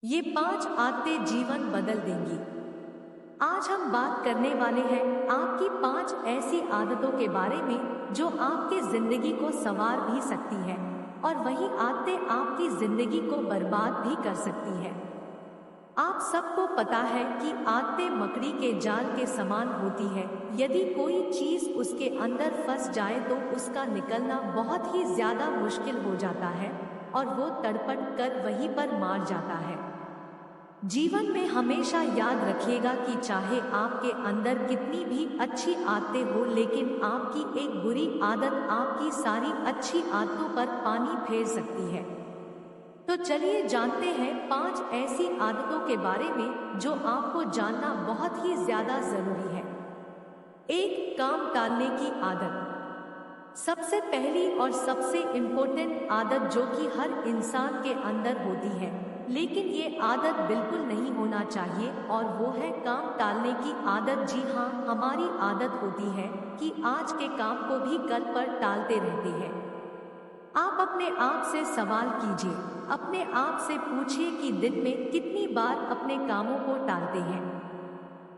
ये 5 आदतें जीवन बदल देंगी। आज हम बात करने वाले हैं आपकी 5 ऐसी आदतों के बारे में जो आपके जिंदगी को संवार भी सकती है और वही आदतें आपकी जिंदगी को बर्बाद भी कर सकती है। आप सबको पता है कि आदतें मकड़ी के जाल के समान होती है। यदि कोई चीज उसके अंदर फंस जाए तो उसका निकलना बहुत ही ज्यादा मुश्किल हो जाता है और वो तड़पट कर वहीं पर मार जाता है। जीवन में हमेशा याद रखिएगा कि चाहे आपके अंदर कितनी भी अच्छी आदतें हो, लेकिन आपकी एक बुरी आदत आपकी सारी अच्छी आदतों पर पानी फेर सकती है। तो चलिए जानते हैं 5 ऐसी आदतों के बारे में जो आपको जानना बहुत ही ज्यादा जरूरी है। 1. काम टालने की आदत। सबसे पहली और सबसे इम्पोर्टेंट आदत जो कि हर इंसान के अंदर होती है, लेकिन ये आदत बिल्कुल नहीं होना चाहिए, और वो है काम टालने की आदत। जी हाँ, हमारी आदत होती है कि आज के काम को भी कल पर टालते रहते हैं। आप अपने आप से सवाल कीजिए, अपने आप से पूछिए कि दिन में कितनी बार अपने कामों को टालते हैं।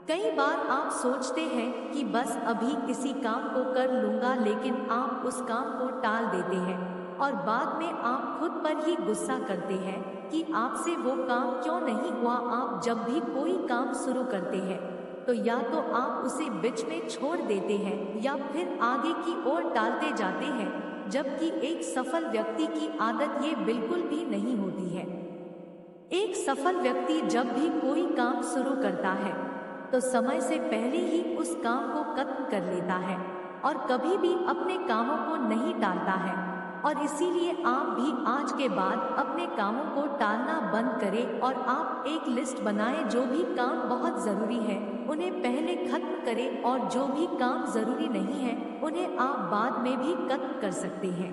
कई बार आप सोचते हैं कि बस अभी किसी काम को कर लूंगा, लेकिन आप उस काम को टाल देते हैं और बाद में आप खुद पर ही गुस्सा करते हैं कि आपसे वो काम क्यों नहीं हुआ। आप जब भी कोई काम शुरू करते हैं तो या तो आप उसे बीच में छोड़ देते हैं या फिर आगे की ओर टालते जाते हैं, जबकि एक सफल व्यक्ति की आदत ये बिल्कुल भी नहीं होती है। एक सफल व्यक्ति जब भी कोई काम शुरू करता है तो समय से पहले ही उस काम को खत्म कर लेता है और कभी भी अपने कामों को नहीं टालता है। और इसीलिए आप भी आज के बाद अपने कामों को टालना बंद करें और आप एक लिस्ट बनाएं। जो भी काम बहुत जरूरी है उन्हें पहले खत्म करें और जो भी काम जरूरी नहीं है उन्हें आप बाद में भी खत्म कर सकते हैं।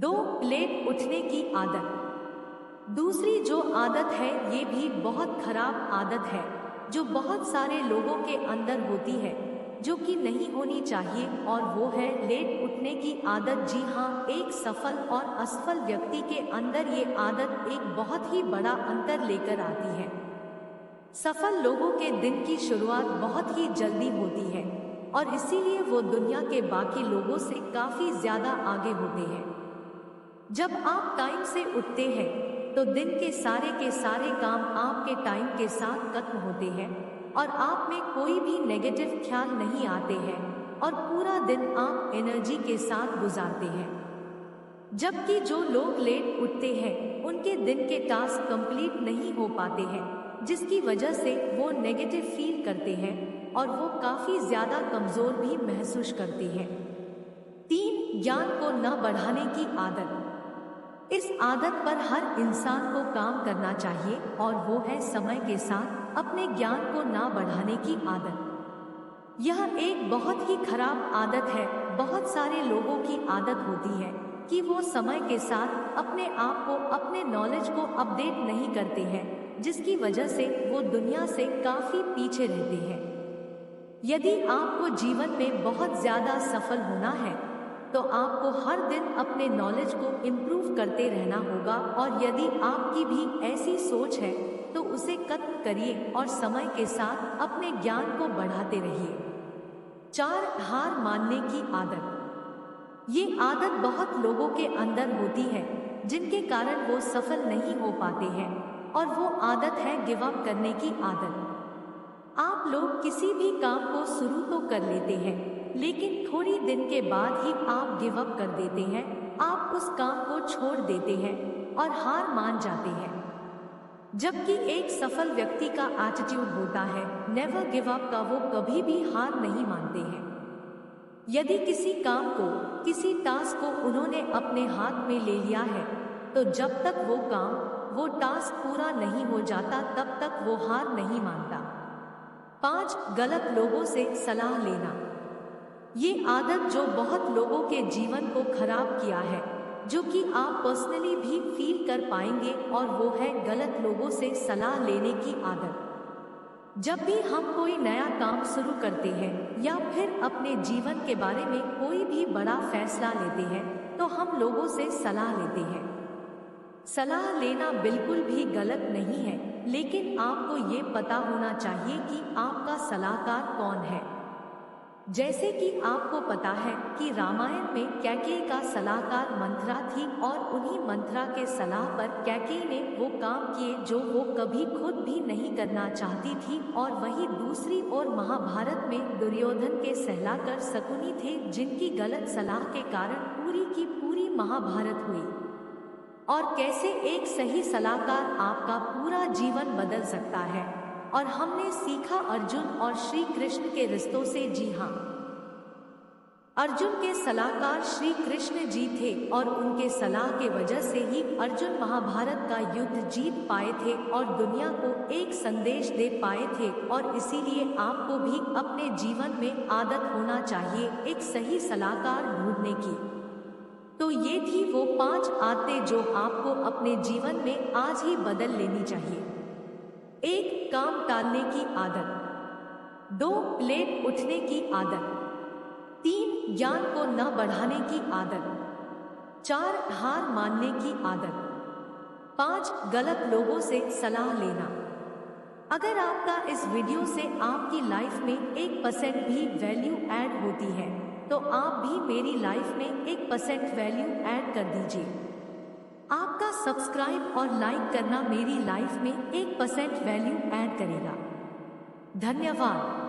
2. लेट उठने की आदत। दूसरी जो आदत है ये भी बहुत खराब आदत है जो बहुत सारे लोगों के अंदर होती है, जो कि नहीं होनी चाहिए, और वो है लेट उठने की आदत। जी हाँ, एक सफल और असफल व्यक्ति के अंदर ये आदत एक बहुत ही बड़ा अंतर लेकर आती है। सफल लोगों के दिन की शुरुआत बहुत ही जल्दी होती है और इसीलिए वो दुनिया के बाकी लोगों से काफी ज्यादा आगे होते हैं। जब आप टाइम से उठते हैं तो दिन के सारे काम आपके टाइम के साथ खत्म होते हैं और आप में कोई भी नेगेटिव ख्याल नहीं आते हैं और पूरा दिन आप एनर्जी के साथ गुजारते हैं। जबकि जो लोग लेट उठते हैं उनके दिन के टास्क कंप्लीट नहीं हो पाते हैं, जिसकी वजह से वो नेगेटिव फील करते हैं और वो काफी ज्यादा कमजोर भी महसूस करते हैं। 3. ज्ञान को न बढ़ाने की आदत। इस आदत पर हर इंसान को काम करना चाहिए और वो है समय के साथ अपने ज्ञान को ना बढ़ाने की आदत। यह एक बहुत ही खराब आदत है। बहुत सारे लोगों की आदत होती है कि वो समय के साथ अपने आप को, अपने नॉलेज को अपडेट नहीं करते हैं, जिसकी वजह से वो दुनिया से काफी पीछे रहते हैं। यदि आपको जीवन में बहुत ज्यादा सफल होना है तो आपको हर दिन अपने नॉलेज को इम्प्रूव करते रहना होगा, और यदि आपकी भी ऐसी सोच है तो उसे खत्म करिए और समय के साथ अपने ज्ञान को बढ़ाते रहिए। 4. हार मानने की आदत। ये आदत बहुत लोगों के अंदर होती है जिनके कारण वो सफल नहीं हो पाते हैं, और वो आदत है गिव अप करने की आदत। आप लोग किसी भी काम को शुरू तो कर लेते हैं, लेकिन थोड़ी दिन के बाद ही आप गिव अप कर देते हैं। आप उस काम को छोड़ देते हैं और हार मान जाते हैं। जबकि एक सफल व्यक्ति का एटीट्यूड होता है नेवर गिव अप का, वो कभी भी हार नहीं मानते हैं। यदि किसी काम को, किसी टास्क को उन्होंने अपने हाथ में ले लिया है तो जब तक वो काम, वो टास्क पूरा नहीं हो जाता तब तक वो हार नहीं मानता। 5. गलत लोगों से सलाह लेना। ये आदत जो बहुत लोगों के जीवन को खराब किया है, जो कि आप पर्सनली भी फील कर पाएंगे, और वो है गलत लोगों से सलाह लेने की आदत। जब भी हम कोई नया काम शुरू करते हैं या फिर अपने जीवन के बारे में कोई भी बड़ा फैसला लेते हैं तो हम लोगों से सलाह लेते हैं। सलाह लेना बिल्कुल भी गलत नहीं है, लेकिन आपको ये पता होना चाहिए कि आपका सलाहकार कौन है। जैसे कि आपको पता है कि रामायण में कैकेयी का सलाहकार मंथरा थी और उन्हीं मंथरा के सलाह पर कैकेयी ने वो काम किए जो वो कभी खुद भी नहीं करना चाहती थी। और वहीं दूसरी ओर महाभारत में दुर्योधन के सहलाकर शकुनी थे, जिनकी गलत सलाह के कारण पूरी की पूरी महाभारत हुई। और कैसे एक सही सलाहकार आपका पूरा जीवन बदल सकता है। और हमने सीखा अर्जुन और श्री कृष्ण के रिश्तों से। जी हाँ, अर्जुन के सलाहकार श्री कृष्ण जी थे और उनके सलाह के वजह से ही अर्जुन महाभारत का युद्ध जीत पाए थे और दुनिया को एक संदेश दे पाए थे। और इसीलिए आपको भी अपने जीवन में आदत होना चाहिए एक सही सलाहकार ढूंढने की। तो ये थी वो 5 आदतें जो आपको अपने जीवन में आज ही बदल लेनी चाहिए। 1. काम टालने की आदत। 2. लेट उठने की आदत। 3. ज्ञान को न बढ़ाने की आदत। 4. हार मानने की आदत। 5. गलत लोगों से सलाह लेना। अगर आपका इस वीडियो से आपकी लाइफ में 1% भी वैल्यू ऐड होती है तो आप भी मेरी लाइफ में 1% वैल्यू ऐड कर दीजिए। आपका सब्सक्राइब और लाइक करना मेरी लाइफ में 1% वैल्यू ऐड करेगा। धन्यवाद।